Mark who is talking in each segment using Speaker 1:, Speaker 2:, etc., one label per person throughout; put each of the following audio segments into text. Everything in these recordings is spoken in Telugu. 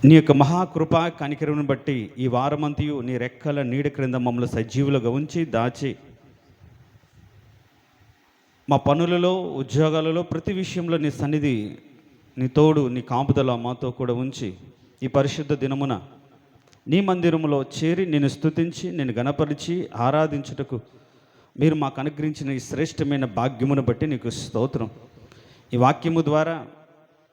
Speaker 1: నీ యొక్క మహాకృప కనికరమును బట్టి ఈ వారమంతయు నీ రెక్కల నీడ క్రింద మమ్మల్ని సజీవులుగా ఉంచి దాచి మా పనులలో ఉద్యోగాలలో ప్రతి విషయంలో నీ సన్నిధి, నీ తోడు, నీ కాపుదల మాతో కూడా ఉంచి ఈ పరిశుద్ధ దినమున నీ మందిరములో చేరి నేను స్తుతించి నేను గణపరిచి ఆరాధించుటకు మీరు మాకు అనుగ్రహించిన ఈ శ్రేష్టమైన భాగ్యమును బట్టి నీకు స్తోత్రం. ఈ వాక్యము ద్వారా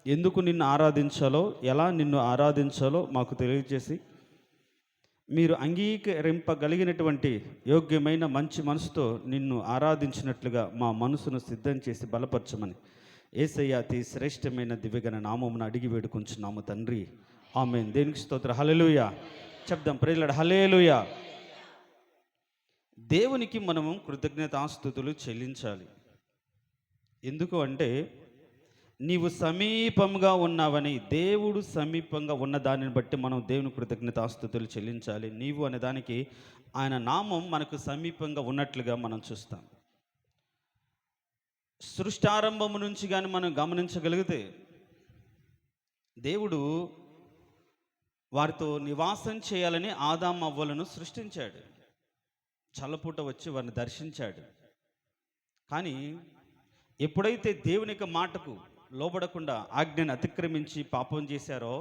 Speaker 1: ఎందుకు నిన్ను ఆరాధించాలో, ఎలా నిన్ను ఆరాధించాలో మాకు తెలియజేసి మీరు అంగీకరింపగలిగినటువంటి యోగ్యమైన మంచి మనసుతో నిన్ను ఆరాధించినట్లుగా మా మనసును సిద్ధం చేసి బలపరచమని యేసయ్య అతి శ్రేష్టమైన దివ్యగణ నామమును అడిగి వేడుకొంచున్నాము తండ్రి, ఆమేన్. దేనికి స్తోత్రం. హల్లెలూయా చెప్దాం. ప్రేలడ్ హల్లెలూయా. దేవునికి మనము కృతజ్ఞతాస్తుతులు చెల్లించాలి. ఎందుకు అంటే నీవు సమీపంగా ఉన్నావని, దేవుడు సమీపంగా ఉన్న దానిని బట్టి మనం దేవుని కృతజ్ఞతాస్తుతులు చెల్లించాలి. నీవు అనే దానికి ఆయన నామం మనకు సమీపంగా ఉన్నట్లుగా మనం చూస్తాం. సృష్టారంభము నుంచి కానీ మనం గమనించగలిగితే దేవుడు వారితో నివాసం చేయాలని ఆదాము అవ్వలను సృష్టించాడు. చల్లపూట వచ్చి వారిని దర్శించాడు. కానీ ఎప్పుడైతే దేవుని యొక్క మాటకు లోబడకుండా ఆజ్ఞను అతిక్రమించి పాపం చేశారో,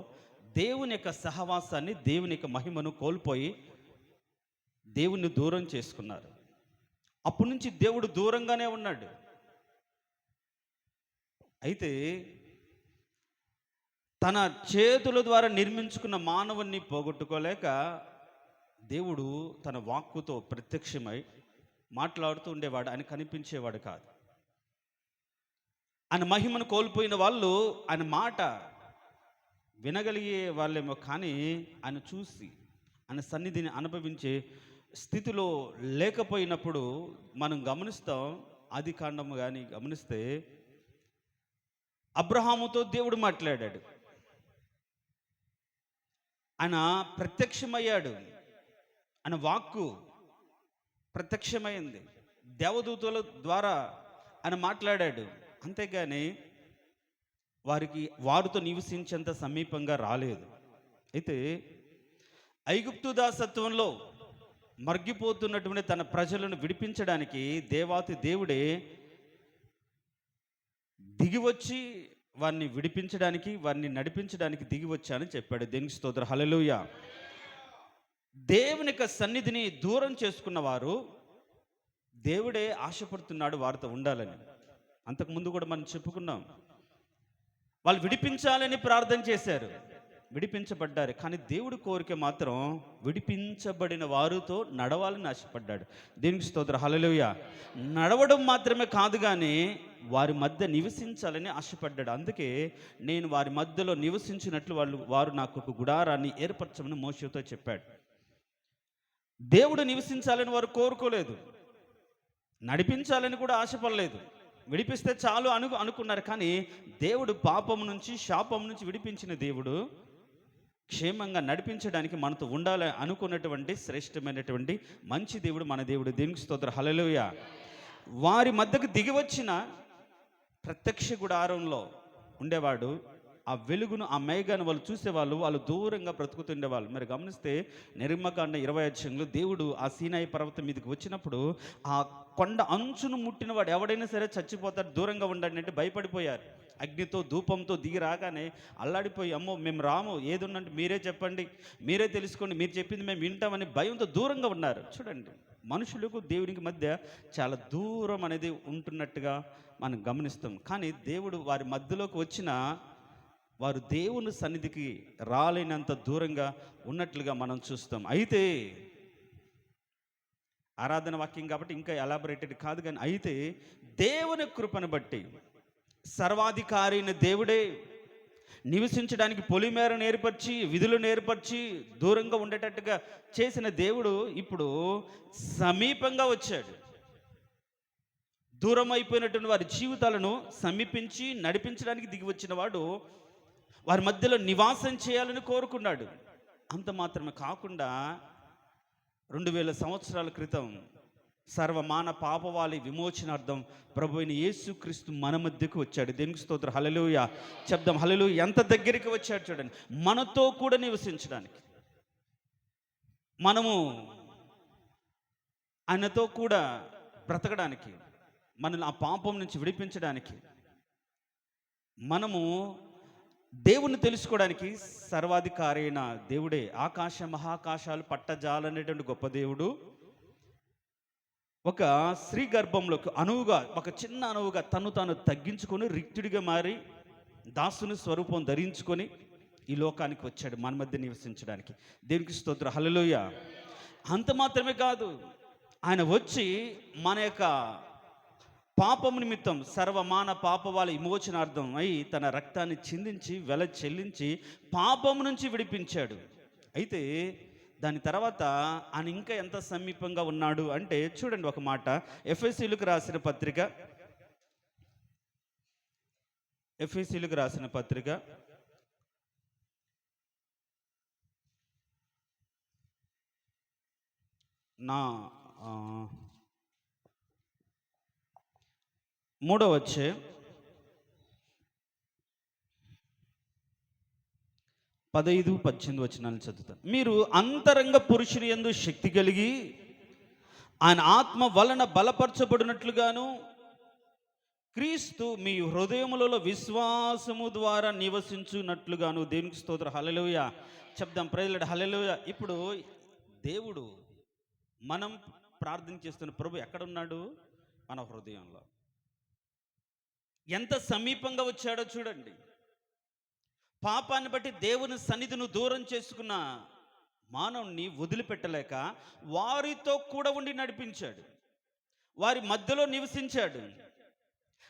Speaker 1: దేవుని యొక్క సహవాసాన్ని, దేవుని యొక్క మహిమను కోల్పోయి దేవుణ్ణి దూరం చేసుకున్నారు. అప్పటి నుంచి దేవుడు దూరంగానే ఉన్నాడు. అయితే తన చేతుల ద్వారా నిర్మించుకున్న మానవుణ్ణి పోగొట్టుకోలేక దేవుడు తన వాక్కుతో ప్రత్యక్షమై మాట్లాడుతూ ఉండేవాడు. ఆయన కనిపించేవాడు కాదు. ఆయన మహిమను కోల్పోయిన వాళ్ళు ఆయన మాట వినగలిగే వాళ్ళేమో, కానీ ఆయన చూసి ఆయన సన్నిధిని అనుభవించే స్థితిలో లేకపోయినప్పుడు మనం గమనిస్తాం. ఆది కాండము కానీ గమనిస్తే అబ్రహాముతో దేవుడు మాట్లాడాడు. ఆయన ప్రత్యక్షమయ్యాడు. ఆయన వాక్కు ప్రత్యక్షమైంది. దేవదూతల ద్వారా ఆయన మాట్లాడాడు. అంతేగాని వారితో నివసించేంత సమీపంగా రాలేదు. అయితే ఐగుప్తు దాసత్వంలో మర్గిపోతున్నటువంటి తన ప్రజలను విడిపించడానికి దేవాతి దేవుడే దిగివచ్చి వారిని విడిపించడానికి, వారిని నడిపించడానికి దిగివచ్చానని చెప్పాడు. దేనికి స్తోత్రం. హల్లెలూయా. దేవుని యొక్క సన్నిధిని దూరం చేసుకున్న వారు దేవుడే ఆశపడుతున్నాడు వారితో ఉండాలని. అంతకుముందు కూడా మనం చెప్పుకున్నాం. వాళ్ళు విడిపించాలని ప్రార్థన చేశారు, విడిపించబడ్డారు. కానీ దేవుడి కోరిక మాత్రం విడిపించబడిన వారితో నడవాలని ఆశపడ్డాడు. దేవునికి స్తోత్రం. హల్లెలూయా. నడవడం మాత్రమే కాదు, కానీ వారి మధ్య నివసించాలని ఆశపడ్డాడు. అందుకే నేను వారి మధ్యలో నివసించినట్లు వారు నాకు ఒక గుడారాన్ని ఏర్పరచమని మోషేతో చెప్పాడు. దేవుడు నివసించాలని వారు కోరుకోలేదు, నడిపించాలని కూడా ఆశపడలేదు. విడిపిస్తే చాలు అనుకున్నారు. కానీ దేవుడు పాపం నుంచి, శాపం నుంచి విడిపించిన దేవుడు క్షేమంగా నడిపించడానికి మనతో ఉండాలని అనుకున్నటువంటి శ్రేష్టమైనటువంటి మంచి దేవుడు మన దేవుడు. దేవునికి స్తోత్రం. హల్లెలూయా. వారి మధ్యకు దిగివచ్చిన ప్రత్యక్ష గుడారంలో ఉండేవాడు. ఆ వెలుగును, ఆ మేఘాన్ని వాళ్ళు చూసేవాళ్ళు. వాళ్ళు దూరంగా బ్రతుకుతుండేవాళ్ళు. మరి గమనిస్తే నిర్గమకాండ 20వ అధ్యాయంలో దేవుడు ఆ సీనాయి పర్వతం మీదకి వచ్చినప్పుడు ఆ కొండ అంచును ముట్టిన వాడు ఎవడైనా సరే చచ్చిపోతాడు, దూరంగా ఉండండి అంటే భయపడిపోయారు. అగ్నితో ధూపంతో దిగి రాగానే అల్లాడిపోయి, అమ్మో మేము రాము, ఏది ఉన్నట్టు మీరే చెప్పండి, మీరే తెలుసుకోండి, మీరు చెప్పింది మేము వింటామని భయంతో దూరంగా ఉన్నారు. చూడండి, మనుషులకు దేవునికి మధ్య చాలా దూరం అనేది ఉంటున్నట్టుగా మనం గమనిస్తాం. కానీ దేవుడు వారి మధ్యలోకి వచ్చిన వారు దేవుని సన్నిధికి రాలేనంత దూరంగా ఉన్నట్లుగా మనం చూస్తాం. అయితే ఆరాధన వాక్యం కాబట్టి ఇంకా ఎలాబొరేటెడ్ కాదు, కానీ అయితే దేవుని కృపను బట్టి సర్వాధికారి అయిన దేవుడే నివసించడానికి పొలిమేరను ఏర్పరిచి, విధులను ఏర్పరిచి, దూరంగా ఉండేటట్టుగా చేసిన దేవుడు ఇప్పుడు సమీపంగా వచ్చాడు. దూరం అయిపోయినటువంటి వారి జీవితాలను సమీపించి నడిపించడానికి దిగి వచ్చిన వాడు వారి మధ్యలో నివాసం చేయాలని కోరుకున్నాడు. అంత మాత్రమే కాకుండా 2000 సంవత్సరాల క్రితం సర్వమాన పాపవాళి విమోచనార్థం ప్రభు అయిన యేసుక్రీస్తు మన మధ్యకు వచ్చాడు. దేవునికి స్తోత్రం. హల్లెలూయా చెప్దాం. హల్లెలూయా. ఎంత దగ్గరికి వచ్చాడు చూడండి, మనతో కూడా నివసించడానికి, మనము ఆయనతో కూడా బ్రతకడానికి, మనల్ని ఆ పాపం నుంచి విడిపించడానికి, మనము దేవుణ్ణి తెలుసుకోవడానికి సర్వాధికారి అయిన దేవుడే, ఆకాశ మహాకాశాలు పట్టజాలనేటువంటి గొప్ప దేవుడు ఒక స్త్రీ గర్భంలోకి అణువుగా, ఒక చిన్న అణువుగా తను తాను తగ్గించుకొని రిక్తుడిగా మారి దాసుని స్వరూపం ధరించుకొని ఈ లోకానికి వచ్చాడు మన మధ్య నివసించడానికి. దేవునికి స్తోత్రం. హల్లెలూయా. అంత మాత్రమే కాదు, ఆయన వచ్చి మన యొక్క పాపము నిమిత్తం సర్వమాన పాపవాళ్ళ విమోచనార్థం అయి తన రక్తాన్ని చిందించి వెల చెల్లించి పాపము నుంచి విడిపించాడు. అయితే దాని తర్వాత ఆయన ఇంకా ఎంత సమీపంగా ఉన్నాడు అంటే చూడండి ఒక మాట, ఎఫెసీయులకు రాసిన పత్రిక నా 3వ అధ్యాయం 15-18 వచనాలను చదువుతాను. మీరు అంతరంగ పురుషుని యందు శక్తి కలిగి ఆయన ఆత్మ వలన బలపరచబడినట్లుగాను క్రీస్తు మీ హృదయములలో విశ్వాసము ద్వారా నివసించున్నట్లుగాను. దేవునికి స్తోత్రం. హల్లెలూయా చెప్దాం. Praise lord. హల్లెలూయా. ఇప్పుడు దేవుడు మనం ప్రార్థన చేస్తున్న ప్రభు ఎక్కడున్నాడు? మన హృదయంలో. ఎంత సమీపంగా వచ్చాడో చూడండి. పాపాన్ని బట్టి దేవుని సన్నిధిని దూరం చేసుకున్న మానవుణ్ణి వదిలిపెట్టలేక వారితో కూడా ఉండి నడిపించాడు, వారి మధ్యలో నివసించాడు,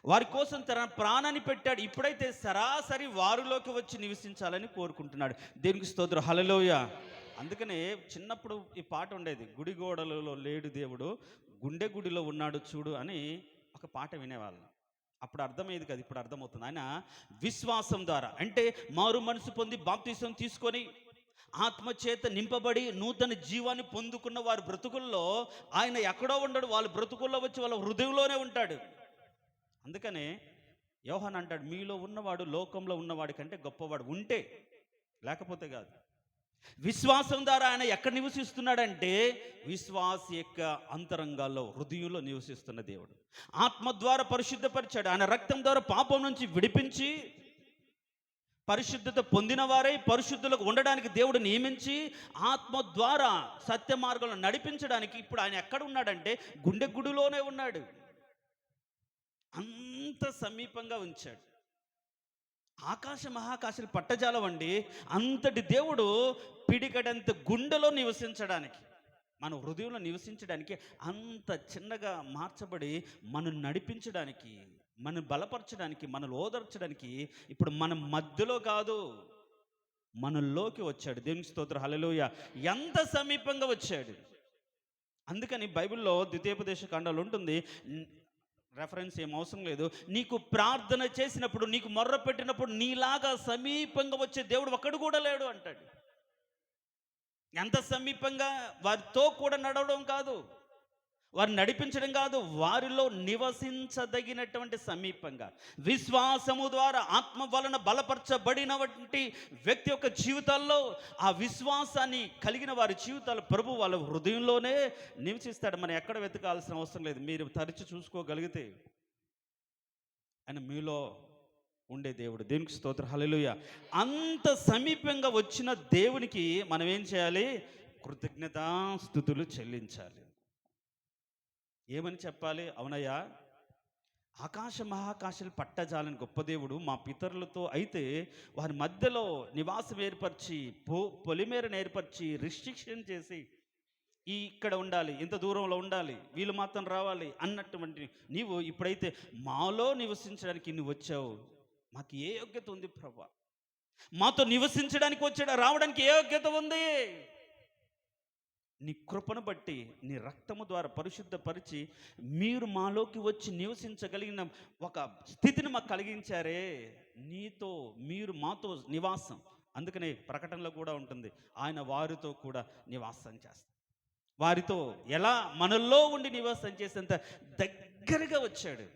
Speaker 1: వారి కోసం తన ప్రాణాన్ని పెట్టాడు. ఇప్పుడైతే సరాసరి వారిలోకి వచ్చి నివసించాలని కోరుకుంటున్నాడు. దేవునికి స్తోత్రం. హల్లెలూయా. అందుకనే చిన్నప్పుడు ఈ పాట ఉండేది, గుడి గోడలలో లేడు దేవుడు, గుండె గుడిలో ఉన్నాడు చూడు అని ఒక పాట వినేవాళ్ళం. అప్పుడు అర్థమయ్యేది కదా, ఇప్పుడు అర్థమవుతుంది. ఆయన విశ్వాసం ద్వారా, అంటే మారు మనసు పొంది బాప్తిసం తీసుకొని ఆత్మచేత నింపబడి నూతన జీవాన్ని పొందుకున్న వారి బ్రతుకుల్లో ఆయన ఎక్కడో ఉండడు, వాళ్ళ బ్రతుకుల్లో వచ్చి వాళ్ళ హృదయంలోనే ఉంటాడు. అందుకనే యోహాన్ అంటాడు, మీలో ఉన్నవాడు లోకంలో ఉన్నవాడి కంటే గొప్పవాడు, ఉంటే, లేకపోతే కాదు. విశ్వాసం ద్వారా ఆయన ఎక్కడ నివసిస్తున్నాడంటే విశ్వాస యొక్క అంతరంగాల్లో, హృదయంలో నివసిస్తున్న దేవుడు. ఆత్మ ద్వారా పరిశుద్ధపరిచాడు. ఆయన రక్తం ద్వారా పాపం నుంచి విడిపించి పరిశుద్ధత పొందిన వారై పరిశుద్ధులకు ఉండడానికి దేవుడు నియమించి ఆత్మ ద్వారా సత్య మార్గంలో నడిపించడానికి ఇప్పుడు ఆయన ఎక్కడ ఉన్నాడంటే గుండె గుడిలోనే ఉన్నాడు. అంత సమీపంగా ఉంచాడు. ఆకాశ మహాకాశాలు పట్టజాలవండి. అంతటి దేవుడు పిడికడంత గుండెలో నివసించడానికి, మన హృదయంలో నివసించడానికి అంత చిన్నగా మార్చబడి మనల్ని నడిపించడానికి, మనం బలపరచడానికి, మనల్ని ఓదార్చడానికి ఇప్పుడు మన మధ్యలో కాదు, మనలోకి వచ్చాడు. దేవునికి స్తోత్రం. హల్లెలూయా. ఎంత సమీపంగా వచ్చాడు. అందుకని బైబిల్లో ద్వితీయోపదేశ కాండాలు ఉంటుంది, రెఫరెన్స్ ఏం అవసరం లేదు, నీకు ప్రార్థన చేసినప్పుడు, నీకు మొర్ర పెట్టినప్పుడు నీలాగా సమీపంగా వచ్చే దేవుడు ఒక్కడు కూడా లేడు అంటాడు. ఎంత సమీపంగా, వారితో కూడా నడవడం కాదు, వారిని నడిపించడం కాదు, వారిలో నివసించదగినటువంటి సమీపంగా, విశ్వాసము ద్వారా ఆత్మ వలన బలపరచబడినటువంటి వ్యక్తి యొక్క జీవితాల్లో ఆ విశ్వాసాన్ని కలిగిన వారి జీవితాలు ప్రభు వాళ్ళ హృదయంలోనే నివసిస్తాడు. మనం ఎక్కడ వెతకాల్సిన అవసరం లేదు. మీరు తరచి చూసుకోగలిగితే ఆయన మీలో ఉండే దేవుడు. దేవునికి స్తోత్రం. హల్లెలూయా. అంత సమీపంగా వచ్చిన దేవునికి మనం ఏం చేయాలి? కృతజ్ఞతాస్తుతులు చెల్లించాలి. ఏమని చెప్పాలి? అవునయ్యా, ఆకాశ మహాకాశాలు పట్టజాలని గొప్ప దేవుడు మా పితరులతో అయితే వారి మధ్యలో నివాసం ఏర్పరిచి పొలిమేరను ఏర్పరిచి రిస్ట్రిక్షన్ చేసి ఇక్కడ ఉండాలి, ఇంత దూరంలో ఉండాలి, వీళ్ళు మాత్రం రావాలి అన్నటువంటి నీవు ఇప్పుడైతే మాలో నివసించడానికి నువ్వు వచ్చావు. మాకు ఏ యోగ్యత ఉంది ప్రభువా? మాతో నివసించడానికి వచ్చాడు, రావడానికి ఏ యోగ్యత ఉంది? నీ కృపను బట్టి నీ రక్తము ద్వారా పరిశుద్ధపరిచి మీరు మాలోకి వచ్చి నివసించగలిగిన ఒక స్థితిని మాకు కలిగించారే. నీతో, మీరు మాతో నివాసం. అందుకనే ప్రకటనలో కూడా ఉంటుంది, ఆయన వారితో కూడా నివాసం చేస్తారు. వారితో ఎలా మనల్లో ఉండి నివాసం చేసేంత దగ్గరగా వచ్చాడు.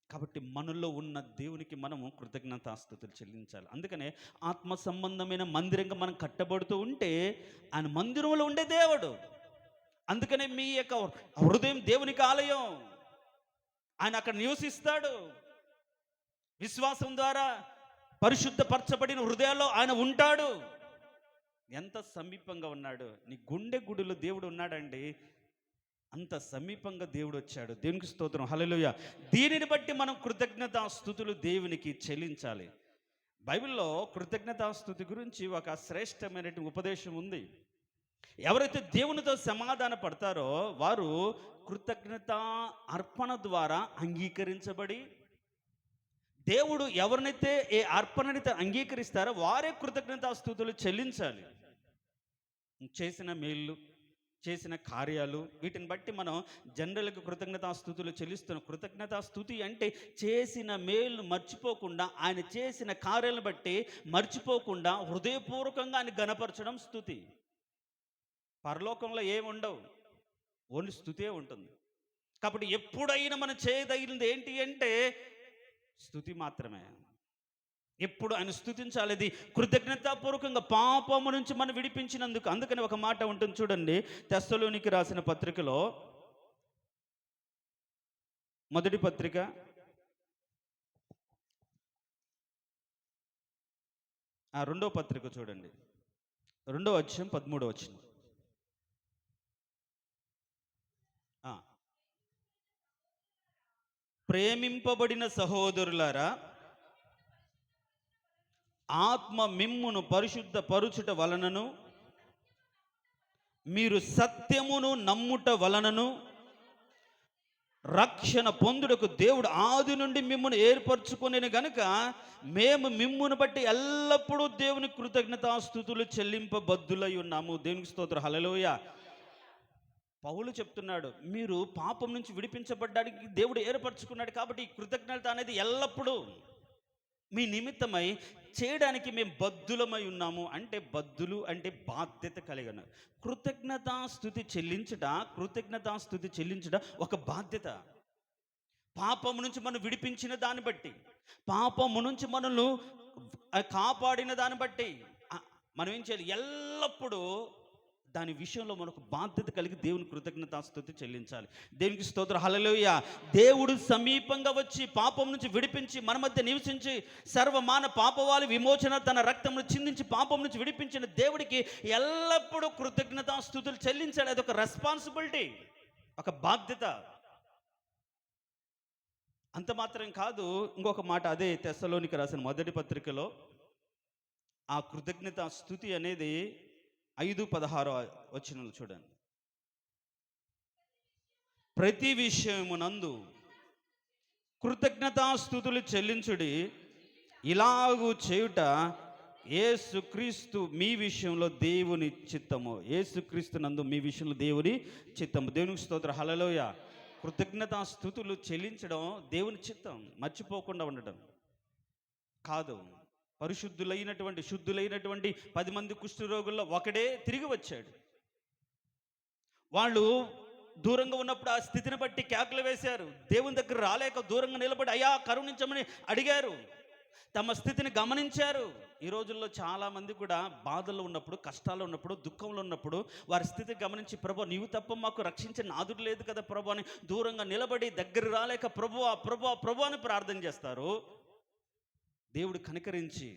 Speaker 1: కాబట్టి మనలో ఉన్న దేవునికి మనము కృతజ్ఞతాస్తుతులు చెల్లించాలి. అందుకనే ఆత్మ సంబంధమైన మందిరంగా మనం కట్టబడుతూ ఉంటే ఆయన మందిరంలో ఉండే దేవుడు. అందుకనే మీ యొక్క హృదయం దేవునికి ఆలయం. ఆయన అక్కడ నివసిస్తాడు. విశ్వాసం ద్వారా పరిశుద్ధపరచబడిన హృదయాల్లో ఆయన ఉంటాడు. ఎంత సమీపంగా ఉన్నాడు. నీ గుండె గుడిలో దేవుడు ఉన్నాడండి. అంత సమీపంగా దేవుడు వచ్చాడు. దేవునికి స్తోత్రం, హల్లెలూయా. దీనిని బట్టి మనం కృతజ్ఞతాస్తుతులు దేవునికి చెల్లించాలి. బైబిల్లో కృతజ్ఞతాస్తుతి గురించి ఒక శ్రేష్టమైనటువంటి ఉపదేశం ఉంది. ఎవరైతే దేవునితో సమాధాన పడతారో వారు కృతజ్ఞత అర్పణ ద్వారా అంగీకరించబడి, దేవుడు ఎవరినైతే ఏ అర్పణని అంగీకరిస్తారో వారే కృతజ్ఞతాస్తుతులు చెల్లించాలి. చేసిన మేళ్ళు, చేసిన కార్యాలు, వీటిని బట్టి మనం జనరల్గా కృతజ్ఞతాస్తుతులు చెల్లిస్తున్నాం. కృతజ్ఞతాస్తుతి అంటే చేసిన మేలు మర్చిపోకుండా, ఆయన చేసిన కార్యాలను బట్టి మర్చిపోకుండా హృదయపూర్వకంగా ఆయన గణపరచడం స్తుతి. పరలోకంలో ఏముండవు, ఓన్లీ స్తుతే ఉంటుంది. కాబట్టి ఎప్పుడైనా మనం చేయదగినది ఏంటి అంటే స్తుతి మాత్రమే. ఎప్పుడు ఆయన స్తుతించాలి. అది కృతజ్ఞతాపూర్వకంగా పాపము నుంచి మనం విడిపించినందుకు. అందుకని ఒక మాట ఉంటుంది చూడండి, తెస్సలోనికి రాసిన పత్రికలో, మొదటి పత్రిక 2వ పత్రిక చూడండి, 2వ అధ్యాయం 13వ వచనం. ప్రేమింపబడిన సహోదరులారా, ఆత్మ మిమ్మును పరిశుద్ధ పరుచుట వలనను మీరు సత్యమును నమ్ముట వలనను రక్షణ పొందుటకు దేవుడు ఆది నుండి మిమ్మును ఏర్పరచుకొనెను గనుక మేము మిమ్మును బట్టి ఎల్లప్పుడూ దేవుని కృతజ్ఞతాస్తుతులు చెల్లింపబద్దులై ఉన్నాము. దేవునికి స్తోత్రం, హల్లెలూయా. పౌలు చెప్తున్నాడు, మీరు పాపం నుంచి విడిపించబడ్డానికి దేవుడు ఏర్పరచుకున్నాడు. కాబట్టి ఈ కృతజ్ఞత అనేది ఎల్లప్పుడూ మీ నిమిత్తమై చేయడానికి మేము బద్దులమై ఉన్నాము. అంటే బద్దులు అంటే బాధ్యత కలిగిన. కృతజ్ఞతాస్తుతి చెల్లించుట ఒక బాధ్యత. పాపము నుంచి మనం విడిపించిన దాన్ని బట్టి, పాపము నుంచి మనల్ని కాపాడిన దాన్ని బట్టి మనం ఏం చేయాలి? ఎల్లప్పుడూ దాని విషయంలో మనకు బాధ్యత కలిగి దేవుని కృతజ్ఞతాస్తుతి చెల్లించాలి. దేవునికి స్తోత్రం, హల్లెలూయా. దేవుడు సమీపంగా వచ్చి పాపం నుంచి విడిపించి మన మధ్య నివసించి సర్వమాన పాపవాళి విమోచన తన రక్తమును చిందించి పాపం నుంచి విడిపించిన దేవుడికి ఎల్లప్పుడూ కృతజ్ఞతాస్తుతులు చెల్లించాలి. అదొక రెస్పాన్సిబిలిటీ, ఒక బాధ్యత. అంత మాత్రం కాదు, ఇంకొక మాట అదే తెస్సలోనికి రాసిన మొదటి పత్రికలో ఆ కృతజ్ఞతాస్తుతి అనేది 5:16 వచనాలు చూడండి. ప్రతి విషయమునందు కృతజ్ఞతాస్తుతులు చెల్లించుడి, ఇలాగూ చేయుట యేసుక్రీస్తు మీ విషయంలో దేవుని చిత్తము. యేసుక్రీస్తు నందు మీ విషయంలో దేవుని చిత్తము. దేవునికి స్తోత్రం, హల్లెలూయా. కృతజ్ఞతాస్తుతులు చెల్లించడం దేవుని చిత్తం. మర్చిపోకుండా ఉండడం కాదు. పరిశుద్ధులైనటువంటి శుద్ధులైనటువంటి 10 మంది కుష్ఠరోగుల్లో ఒకడే తిరిగి వచ్చాడు. వాళ్ళు దూరంగా ఉన్నప్పుడు ఆ స్థితిని బట్టి కేకలు వేశారు. దేవుని దగ్గర రాలేక దూరంగా నిలబడి అయ్యా కరుణించమని అడిగారు. తమ స్థితిని గమనించారు. ఈ రోజుల్లో చాలామంది కూడా బాధల్లో ఉన్నప్పుడు, కష్టాల్లో ఉన్నప్పుడు, దుఃఖంలో ఉన్నప్పుడు వారి స్థితి గమనించి, ప్రభు నీవు తప్ప మాకు రక్షించే నాదుడు లేదు కదా ప్రభు అని దూరంగా నిలబడి దగ్గర రాలేక ప్రభువా ప్రభువా ప్రభు అని ప్రార్థన చేస్తారు. దేవుడు కనికరించి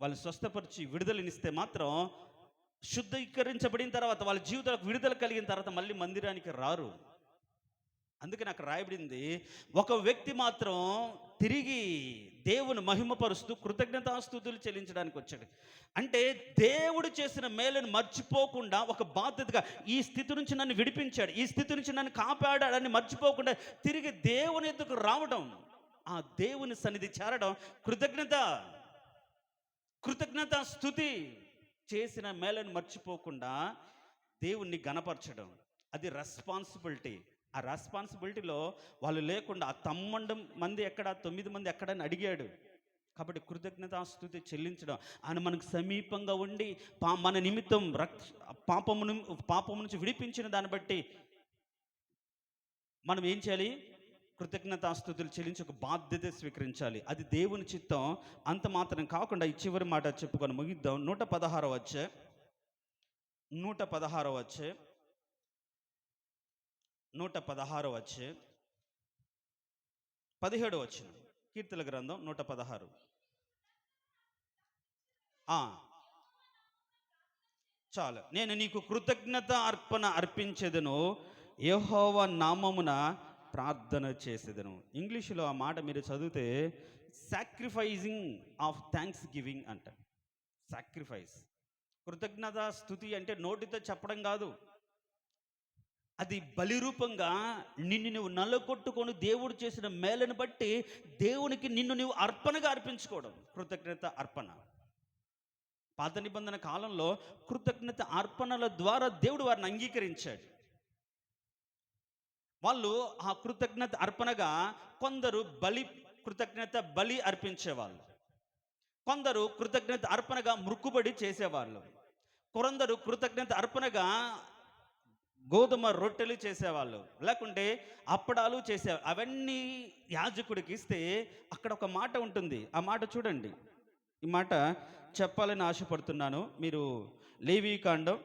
Speaker 1: వాళ్ళు స్వస్థపరిచి విడుదలనిస్తే మాత్రం శుద్ధీకరించబడిన తర్వాత వాళ్ళ జీవితాలకు విడుదల కలిగిన తర్వాత మళ్ళీ మందిరానికి రారు. అందుకని అక్కడ రాయబడింది, ఒక వ్యక్తి మాత్రం తిరిగి దేవుని మహిమపరుస్తూ కృతజ్ఞతాస్తుతులు చెల్లించడానికి వచ్చాడు. అంటే దేవుడు చేసిన మేలును మర్చిపోకుండా ఒక బాధ్యతగా ఈ స్థితి నుంచి నన్ను విడిపించాడు, ఈ స్థితి నుంచి నన్ను కాపాడాడని మర్చిపోకుండా తిరిగి దేవుని ఎద్దుకు రావడం, ఆ దేవుని సన్నిధి చేరడం కృతజ్ఞత స్తుతి. చేసిన మేలను మర్చిపోకుండా దేవుణ్ణి గణపరచడం, అది రెస్పాన్సిబిలిటీ. ఆ రెస్పాన్సిబిలిటీలో వాళ్ళు లేకుండా ఆ 9 మంది ఎక్కడ 9 మంది ఎక్కడని అడిగాడు. కాబట్టి కృతజ్ఞతాస్తుతి చెల్లించడం, ఆయన మనకు సమీపంగా ఉండి మన నిమిత్తం పాపము నుంచి విడిపించిన దాన్ని బట్టి మనం ఏం చేయాలి? కృతజ్ఞతాస్తుతులు చెల్లించి ఒక బాధ్యత స్వీకరించాలి. అది దేవుని చిత్తం. అంత మాత్రం కాకుండా ఈ చివరి మాట చెప్పుకొని ముగిద్దాం. 116 వచ్చే 116 వచ్చే 116 వచ్చే 17 వచ్చిన కీర్తన గ్రంథం 116. చాలు. నేను నీకు కృతజ్ఞత అర్పించేదను, యెహోవా నామమున ప్రార్థన చేసేదను. ఇంగ్లీషులో ఆ మాట మీరు చదివితే సాక్రిఫైజింగ్ ఆఫ్ థ్యాంక్స్ గివింగ్ అంట. సాక్రిఫైస్, కృతజ్ఞత స్తుతి అంటే నోటితో చెప్పడం కాదు, అది బలిరూపంగా నిన్ను నువ్వు నల్లగొట్టుకొని దేవుడు చేసిన మేలను బట్టి దేవునికి నిన్ను నువ్వు అర్పణగా అర్పించుకోవడం కృతజ్ఞత అర్పణ. పాత నిబంధన కాలంలో కృతజ్ఞత అర్పణల ద్వారా దేవుడు వారిని అంగీకరించాడు. వాళ్ళు ఆ కృతజ్ఞత అర్పణగా కొందరు కృతజ్ఞత బలి అర్పించేవాళ్ళు, కొందరు కృతజ్ఞత అర్పణగా మృక్కుబడి చేసేవాళ్ళు, కొందరు కృతజ్ఞత అర్పణగా గోధుమ రొట్టెలు చేసేవాళ్ళు, లేకుంటే అప్పడాలు చేసేవాళ్ళు. అవన్నీ యాజకుడికి ఇస్తే అక్కడ ఒక మాట ఉంటుంది. ఆ మాట చూడండి. ఈ మాట చెప్పాలని ఆశపడుతున్నాను. మీరు లేవీకాండం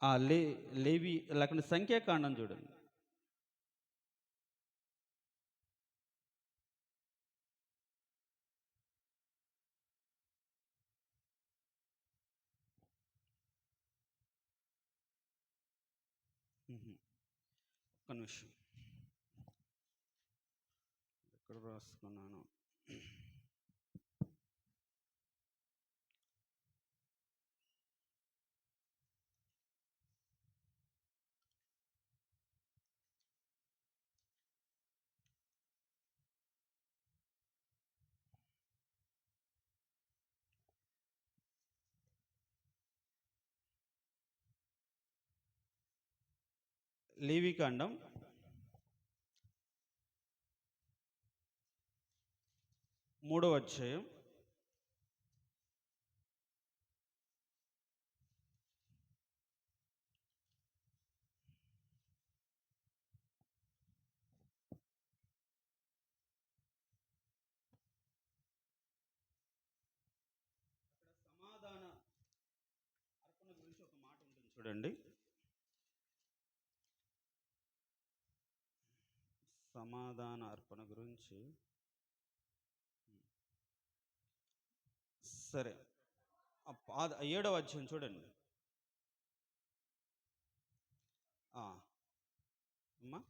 Speaker 1: 8 లేవి లేకుంటే సంఖ్యాకాండం చూడండి. ఒక్క నిమిషం, ఎక్కడ రాసుకున్నాను? లేవీకాండం 3వ అధ్యాయం 'సమాధాన అర్పణ గురించి ఒక మాట ఉంటుంది చూడండి. సమాధాన అర్పణ గురించి సరే 7వ అధ్యాయం చూడండి. అమ్మా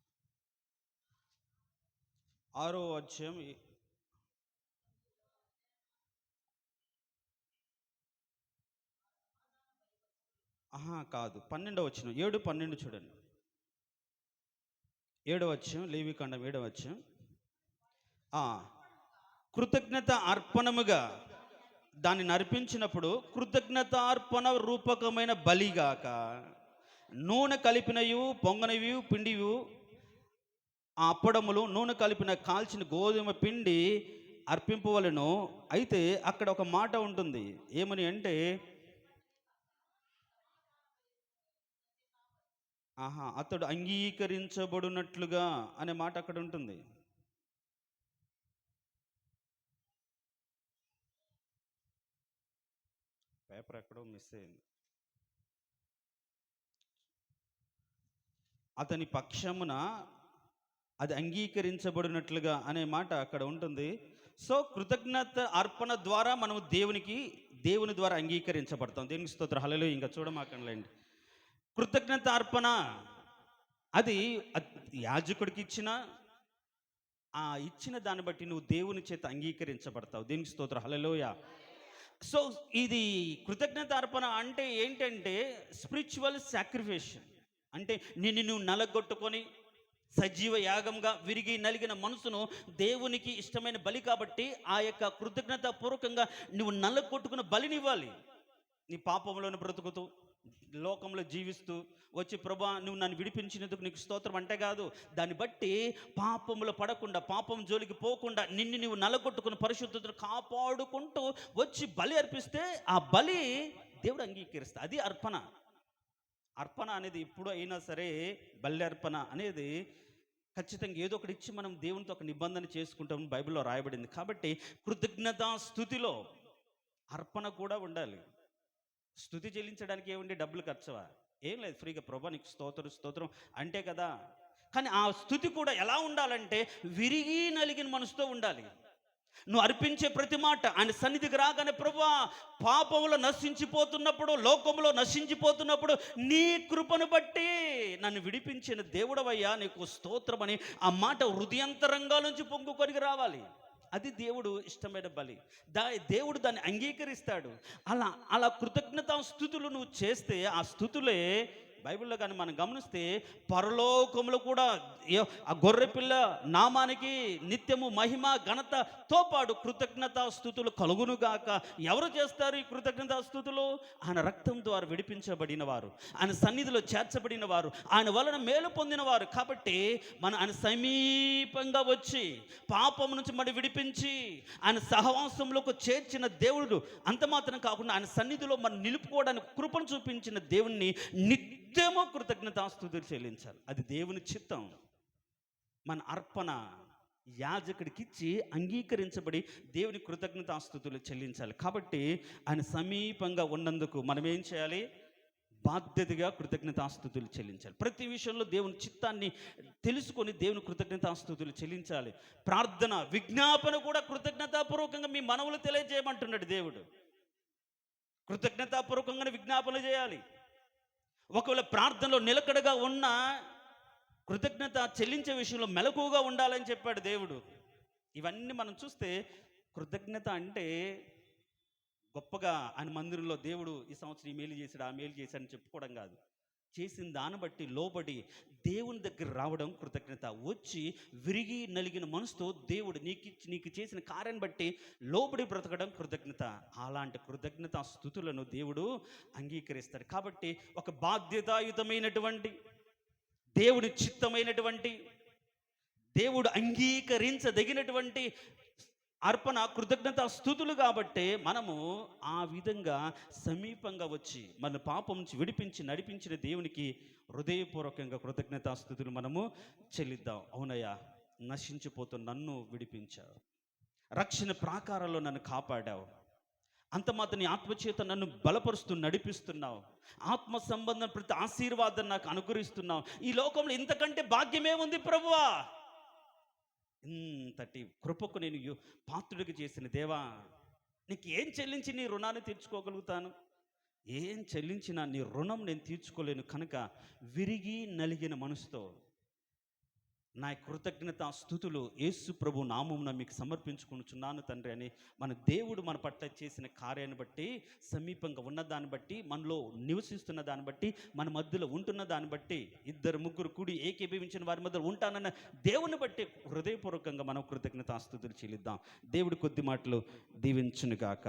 Speaker 1: 6వ అధ్యాయం కాదు, 12వ వచనం. 7, 12 చూడండి. 7వ అధ్యాయం లేవీకాండం 7వ అధ్యాయం. కృతజ్ఞత అర్పణముగా దానిని అర్పించినప్పుడు కృతజ్ఞతార్పణ రూపకమైన బలిగాక నూనె కలిపినయు పొంగనవి పిండియు అప్పడములు నూనె కలిపిన కాల్చిన గోధుమ పిండి అర్పింపవలను. అయితే అక్కడ ఒక మాట ఉంటుంది. ఏమని అంటే అతడు అంగీకరించబడినట్లుగా అనే మాట అక్కడ ఉంటుంది. పేపర్ ఎక్కడో మిస్ అయింది. అతని పక్షమున అది అంగీకరించబడినట్లుగా అనే మాట అక్కడ ఉంటుంది. సో కృతజ్ఞత అర్పణ ద్వారా మనము దేవుని ద్వారా అంగీకరించబడతాం. దేవునికి స్తోత్రం. హల్లెలూయా. ఇంకా చూడమాకండి. కృతజ్ఞత అర్పణ అది యాజకుడికి ఇచ్చిన, ఆ ఇచ్చిన దాన్ని బట్టి నువ్వు దేవుని చేత అంగీకరించబడతావు. దేవునికి స్తోత్రం, హల్లెలూయా. సో ఇది కృతజ్ఞత అర్పణ అంటే ఏంటంటే స్పిరిచువల్ సాక్రిఫికేషన్. అంటే నిన్ను నువ్వు నలగొట్టుకొని సజీవ యాగంగా విరిగి నలిగిన మనసును దేవునికి ఇష్టమైన బలి కాబట్టి ఆ యొక్క కృతజ్ఞత పూర్వకంగా నువ్వు నలగొట్టుకున్న బలినివ్వాలి. నీ పాపంలోనే బ్రతుకుతూ లోకంలో జీవిస్తూ వచ్చి ప్రభా నువ్వు నన్ను విడిపించినందుకు నీకు స్తోత్రం అంటే కాదు, దాన్ని బట్టి పాపములో పడకుండా పాపం జోలికి పోకుండా నిన్ను నువ్వు నలగొట్టుకుని పరిశుద్ధతను కాపాడుకుంటూ వచ్చి బలి అర్పిస్తే ఆ బలి దేవుడు అంగీకరిస్తా. అది అర్పణ. అర్పణ అనేది ఎప్పుడు అయినా సరే బలి అర్పణ అనేది ఖచ్చితంగా ఏదో ఒకటి ఇచ్చి మనం దేవునితో ఒక నిబంధన చేసుకుంటామని బైబిల్లో రాయబడింది. కాబట్టి కృతజ్ఞతా స్తుతిలో అర్పణ కూడా ఉండాలి. స్తుతి చెల్లించడానికి ఏముండి డబ్బులు ఖర్చువా? ఏం లేదు, ఫ్రీగా ప్రభా నీకు స్తోత్రం స్తోత్రం అంటే కదా. కానీ ఆ స్తుతి కూడా ఎలా ఉండాలంటే విరిగి నలిగిన మనసుతో ఉండాలి. నువ్వు అర్పించే ప్రతి మాట ఆయన సన్నిధికి రాగానే ప్రభువా పాపంలో నశించిపోతున్నప్పుడు లోకంలో నశించిపోతున్నప్పుడు నీ కృపను బట్టి నన్ను విడిపించిన దేవుడవయ్యా నీకు స్తోత్రమని ఆ మాట హృదయంతరంగా నుంచి పొంగుకొని రావాలి. అది దేవుడు ఇష్టమైన బలి. దేవుడు దాన్ని అంగీకరిస్తాడు. అలా అలా కృతజ్ఞతా స్తుతులు నువ్వు చేస్తే ఆ స్తుతులే బైబిల్లో కానీ మనం గమనిస్తే పరలోకంలో కూడా ఆ గొర్రెపిల్ల నామానికి నిత్యము మహిమ ఘనతతో పాటు కృతజ్ఞతా స్తుతులు కలుగునుగాక. ఎవరు చేస్తారు ఈ కృతజ్ఞతా స్తుతులు? ఆయన రక్తం ద్వారా విడిపించబడిన వారు, ఆయన సన్నిధిలో చేర్చబడిన వారు, ఆయన వలన మేలు పొందిన వారు. కాబట్టి మనం ఆయన సమీపంగా వచ్చి పాపం నుంచి మరి విడిపించి ఆయన సహవాసంలోకి చేర్చిన దేవుడు అంత మాత్రం కాకుండా ఆయన సన్నిధిలో మనం నిలుపుకోవడానికి కృపను చూపించిన దేవుణ్ణి నిత్యము కృతజ్ఞతాస్తుతులు చెల్లించాలి. అది దేవుని చిత్తం. మన అర్పణ యాజకుడికి ఇచ్చి అంగీకరించబడి దేవుని కృతజ్ఞతాస్తుతులు చెల్లించాలి. కాబట్టి ఆయన సమీపంగా ఉన్నందుకు మనం ఏం చేయాలి? బాధ్యతగా కృతజ్ఞతాస్తుతులు చెల్లించాలి. ప్రతి విషయంలో దేవుని చిత్తాన్ని తెలుసుకొని దేవుని కృతజ్ఞతాస్తుతులు చెల్లించాలి. ప్రార్థన విజ్ఞాపన కూడా కృతజ్ఞతాపూర్వకంగా మీ మనవులు తెలియజేయమంటున్నాడు దేవుడు. కృతజ్ఞతాపూర్వకంగానే విజ్ఞాపన చేయాలి. ఒకవేళ ప్రార్థనలో నిలకడగా ఉన్న కృతజ్ఞత చెల్లించే విషయంలో మెలకువగా ఉండాలని చెప్పాడు దేవుడు. ఇవన్నీ మనం చూస్తే కృతజ్ఞత అంటే గొప్పగా ఆయన మందిరంలో దేవుడు ఈ సంవత్సరం ఈ మేలు చేశాడు ఆ మేలు చేశాడని చెప్పుకోవడం కాదు. చేసిన దాన్ని బట్టి లోబడి దేవుని దగ్గర రావడం కృతజ్ఞత. వచ్చి విరిగి నలిగిన మనసుతో దేవుడు నీకు చేసిన కార్యాన్ని బట్టి లోబడి బ్రతకడం కృతజ్ఞత. అలాంటి కృతజ్ఞత స్తుతులను దేవుడు అంగీకరిస్తాడు. కాబట్టి ఒక బాధ్యతాయుతమైనటువంటి దేవుడి చిత్తమైనటువంటి దేవుడు అంగీకరించదగినటువంటి అర్పణ కృతజ్ఞత స్తుతులు. కాబట్టి మనము ఆ విధంగా సమీపంగా వచ్చి మన పాపం నుంచి విడిపించి నడిపించిన దేవునికి హృదయపూర్వకంగా కృతజ్ఞతా స్తుతులు మనము చెల్లిద్దాం. అవునయ్యా, నశించిపోతూ నన్ను విడిపించావు, రక్షణ ప్రాకారంలో నన్ను కాపాడావు, అంత మాత్రం నీ ఆత్మచేత నన్ను బలపరుస్తూ నడిపిస్తున్నావు, ఆత్మ సంబంధం ప్రతి ఆశీర్వాదం నాకు అనుగ్రహిస్తున్నావు. ఈ లోకంలో ఇంతకంటే భాగ్యమే ఉంది ప్రభువా. ఇంతటి కృపకు నేను పాత్రుడికి చేసిన దేవా, నీకు ఏం చెల్లించి నీ రుణాన్ని తీర్చుకోగలుగుతాను? ఏం చెల్లించినా నీ రుణం నేను తీర్చుకోలేను. కనుక విరిగి నలిగిన మనసుతో నా కృతజ్ఞత స్తుతులు యేసు ప్రభు నామమున మీకు సమర్పించుకుంటున్నాను తండ్రి అని మన దేవుడు మన పట్ల చేసిన కార్యాన్ని బట్టి, సమీపంగా ఉన్న దాన్ని బట్టి, మనలో నివసిస్తున్న దాన్ని బట్టి, మన మధ్యలో ఉంటున్న దాన్ని బట్టి, ఇద్దరు ముగ్గురు కూడి ఏకీభవించిన వారి మధ్యలో ఉంటానన్న దేవుని బట్టి హృదయపూర్వకంగా మనం కృతజ్ఞతాస్తుతులు చెల్లిద్దాం. దేవుడి కొద్ది మాటలు దీవించునుగాక.